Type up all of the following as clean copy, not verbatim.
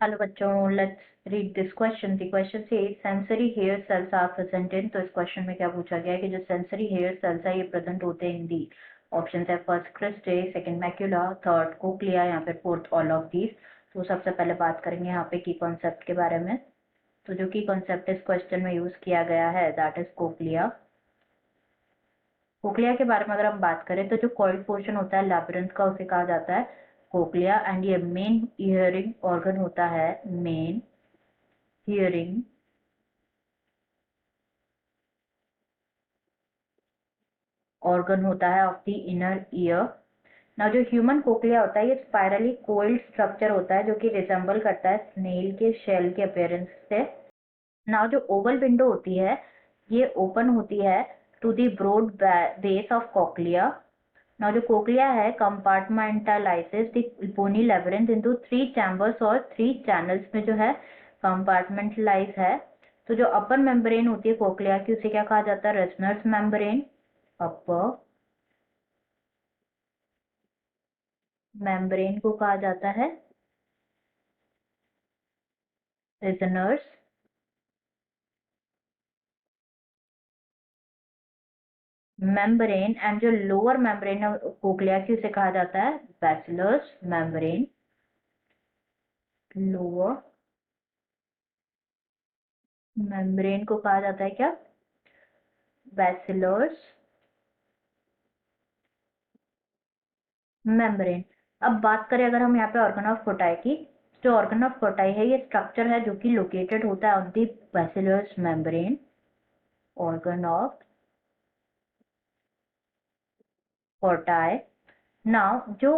Hello बच्चों, let's read this question. The question say sensory hair cells are present in. तो इस question में क्या पूछा गया है कि जो सेंसरी हेयर सेल्स है ये प्रेजेंट होते हैं इन दी ऑप्शन है first cristae, second macula, third cochlea या फिर फोर्थ ऑल ऑफ दीज। तो सबसे पहले बात करेंगे यहाँ पे की कॉन्सेप्ट के बारे में। तो जो की कॉन्सेप्ट इस क्वेश्चन में यूज किया गया है दैट इज कोक्लिया। कोक्लिया के बारे में अगर हम बात करें तो जो कॉइल्ड पोर्शन होता है लैबिरिंथ का उसे कहा जाता है कोक्लिया। एंड ये मेन हियरिंग ऑर्गन होता है, मेन हियरिंग ऑर्गन होता है ऑफ द इनर ईयर। ना जो ह्यूमन कोक्लिया होता है ये स्पाइरली कोइल्ड स्ट्रक्चर होता है जो कि रिजेंबल करता है स्नेल के शेल के अपीयरेंस से। ना जो ओवल विंडो होती है ये ओपन होती है to the broad base of cochlea. ना जो कोक्लिया है compartmentalises the bony labyrinth into 3 chambers और 3 चैनल्स में जो है कंपार्टमेंटलाइज है। तो जो अपर मेम्ब्रेन होती है कोक्लिया की उसे क्या कहा जाता है? रेसनर्स मेम्ब्रेन। अपर मेम्ब्रेन को कहा जाता है रेसनर्स मेम्ब्रेन। एंड जो लोअर मेम्ब्रेन है कोक्लिया की उसे कहा जाता है बैसिलस मेम्ब्रेन। लोअर मेम्ब्रेन को कहा जाता है क्या? Bacillus membrane. अब बात करें अगर हम यहाँ पे ऑर्गन ऑफ फोटाई की, जो ऑर्गन ऑफ फोटाई है ये स्ट्रक्चर है जो कि लोकेटेड होता है on the basilar membrane. Organ of फोटाई। नाउ जो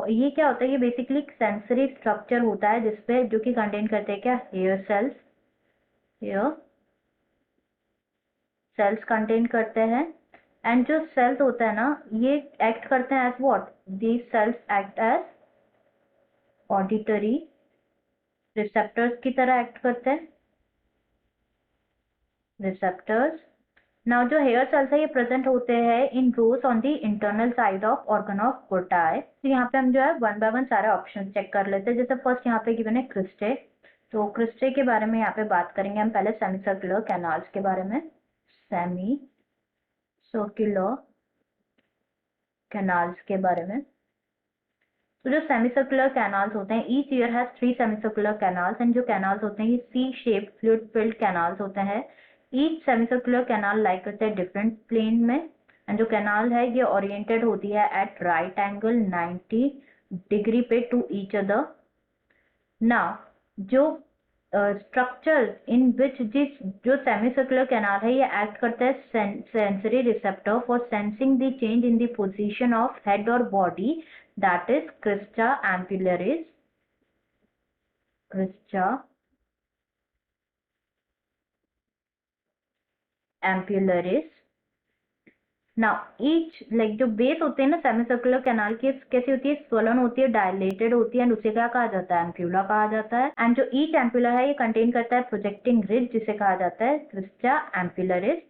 ये क्या होता है, ये बेसिकली सेंसरी स्ट्रक्चर होता है जिसपे जो कि कंटेन करते हैं क्या? Hair cells. Hair cells contain करते हैं। एंड जो सेल्स होता है ना ये एक्ट करते हैं as what? These cells act as auditory receptors की तरह एक्ट करते हैं, रिसेप्टर्स। नाउ जो हेयर सेल्स है ये प्रेजेंट होते हैं in rows on the internal side of organ of फोटाई। तो यहाँ पे हम जो है वन बाय वन सारे ऑप्शन चेक कर लेते हैं। जैसे फर्स्ट यहाँ पे गिवन है क्रिस्टे। तो क्रिस्टे के बारे में यहाँ पे बात करेंगे हम पहले सेमी सर्कुलर कैनाल्स के बारे में। सेमी सर्कुलर कैनाल्स के बारे में। तो जो सेमी सर्कुलर कैनाल्स होते हैं each year has 3 semi circular canals. And जो कैनाल्स होते हैं ये सी शेप फ्लूइड फिल्ड कैनाल्स होते हैं। Each semi circular canal like करते हैं डिफरेंट प्लेन में। एंड जो कैनाल है ये ओरिएंटेड होती है एट राइट एंगल 90 डिग्री पे टू ईच अदर। नाउ जो स्ट्रक्चर इन विच जिस जो सेमी सर्कुलर कैनाल है ये एक्ट करता है sensory receptor for sensing the change in the position of head और body, that is crista ampullaris. Crista ampullaris. Now each like जो base होते हैं ना सेमी सर्कुलर कैनाल की कैसी होती है? स्वलन होती है, डायलेटेड होती है। एंड उसे क्या कहा जाता है? एम्प्यूला कहा जाता है। एंड जो ईच एम्प्यूला है ये कंटेन करता है प्रोजेक्टिंग रिज जिसे कहा जाता है क्रिस्टा एम्पुलरिस।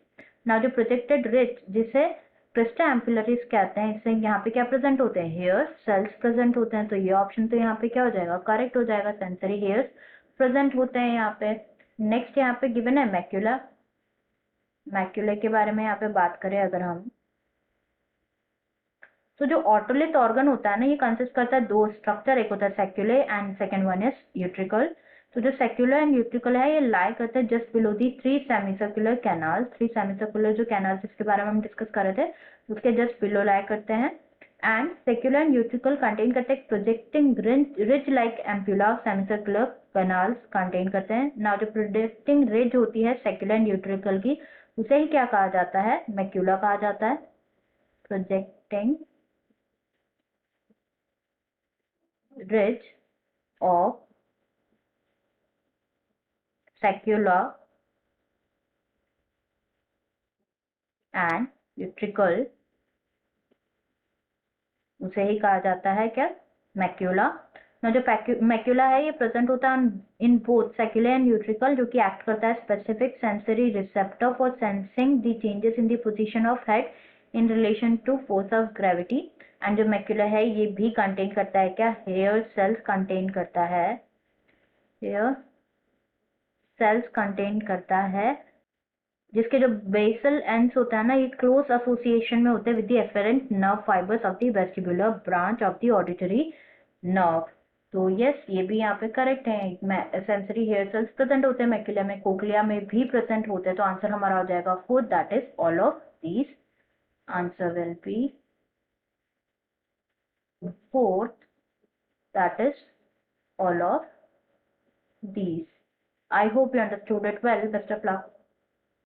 नाउ जो प्रोजेक्टेड रिज जिसे क्रिस्टा एम्पुलरिस कहते हैं इससे यहाँ पे क्या प्रेजेंट होते हैं? हेयर सेल्स प्रेजेंट होते हैं। तो ये ऑप्शन तो यहाँ पे क्या हो जाएगा? करेक्ट हो जाएगा। सेंसरी हेयर्स प्रेजेंट होते हैं यहाँ पे। नेक्स्ट यहाँ पे गिवन है मैक्यूला। मैक्यूले के बारे में यहाँ पे बात करें अगर हम, तो जो ऑटोलिथ ऑर्गन होता है ना ये कंसिस्ट करता है दो स्ट्रक्चर, एक होता है saccule and second one is utricle. तो जो सेक्यूलर एंड यूट्रिकल है ये लाई करते हैं जस्ट बिलो दी 3 सेमीसर्कुलर कैनाल। 3 सेमीसर्कुलर जो कैनाल जिसके बारे में हम डिस्कस कर रहे थे उसके जस्ट बिलो लाई करते हैं। And saccular and utricle contain करते हैं projecting ridge like ampulla semicircular canals contain करते हैं। नाउ जो प्रोजेक्टिंग रिज होती है सेक्यूलर एंड यूट्रिकल की उसे ही क्या कहा जाता है? मैक्यूला कहा जाता है। Projecting ridge of sacula and utricle उसे ही कहा जाता है क्या? मैक्यूला। ना जो मैक्यूला है ये प्रेजेंट होता है in both saccule and utricle जो कि एक्ट करता है specific sensory receptor for sensing the changes in the position of head in relation to force of gravity. And जो मैक्यूला है ये भी कंटेन करता है क्या? हेयर सेल्स कंटेन करता है हेयर सेल्स कंटेन करता है, जिसके जो बेसल एंड्स होता है ना, ये क्लोज एसोसिएशन में होते हैं with the efferent nerve fibres of the vestibular branch of the auditory nerve. तो यस, ये भी यहाँ पे करेक्ट है। सेंसरी हेयर सेल्स प्रेजेंट होते हैं मैक्यूला में, कोक्लिया में भी प्रेजेंट होते हैं। तो आंसर हमारा हो जाएगा fourth, that is all of these. Answer will be fourth, that is all of these. I hope you understood it well. Best of luck.